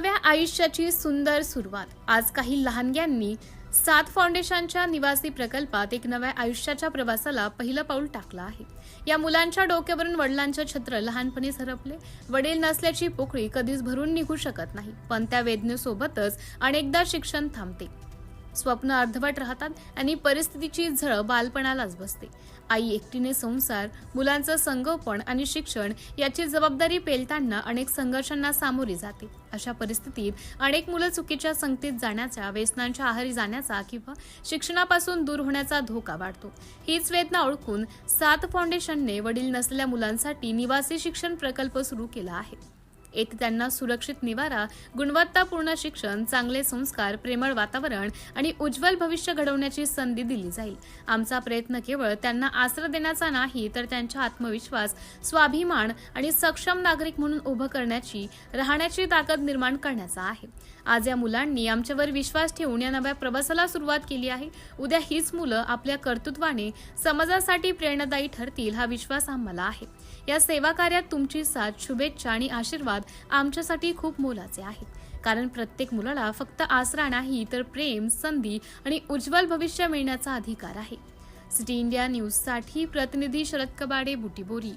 नव्या आयुष्याची सुंदर सुरुवात। आज काही लहानग्यांनी सात फाउंडेशनच्या निवासी प्रकल्पात एक नव्या आयुष्याच्या प्रवासाला पहिलं पाऊल टाकलं आहे। या मुलांच्या डोक्यावरून वडिलांचं छत्र लहानपणीच हरपले। वडील नसल्याची पोकळी कधीच भरून निघू शकत नाही, पण त्या वेदनेसोबतच अनेकदा शिक्षण थांबते, स्वप्न अर्धवट राहतात आणि परिस्थितीची झळ बालपणालाच बसते। आई एकटीने संसार, मुलांचं संगोपन आणि शिक्षण याची जबाबदारी पेलताना अनेक संघर्षांना सामोरी जाते। अशा परिस्थितीत अनेक मुलं चुकीच्या संगतीत जाण्याचा, व्यसनांच्या आहारी जाण्याचा किंवा शिक्षणापासून दूर होण्याचा धोका वाढतो। हीच वेदना ओळखून सात फाउंडेशनने वडील नसलेल्या मुलांसाठी निवासी शिक्षण प्रकल्प सुरू केला आहे। येथे त्यांना सुरक्षित निवारा, गुणवत्तापूर्ण शिक्षण, चांगले संस्कार, प्रेमळ वातावरण आणि उज्ज्वल भविष्य घडवण्याची संधी दिली जाईल। आमचा प्रयत्न केवळ त्यांना आसरा देण्याचा नाही, तर त्यांचा आत्मविश्वास, स्वाभिमान आणि सक्षम नागरिक म्हणून उभं करण्याची, राहण्याची ताकद निर्माण करण्याचा आहे। आज या मुलांनी आमच्यावर विश्वास ठेवून या नव्या प्रवासाला सुरुवात केली आहे। उद्या हीच मुलं आपल्या कर्तृत्वाने समाजासाठी प्रेरणादायी ठरतील, हा विश्वास आम्हाला आहे। या सेवा कार्यात तुमची साथ, शुभेच्छा आणि आशीर्वाद आमच्यासाठी खूप मोलाचे आहेत, कारण प्रत्येक मुलाला फक्त आसरा नाही, तर प्रेम, संधी आणि उज्ज्वल भविष्य मिळण्याचा अधिकार आहे। सिटी इंडिया न्यूजसाठी प्रतिनिधी शरद कबाडे, बुटीबोरी।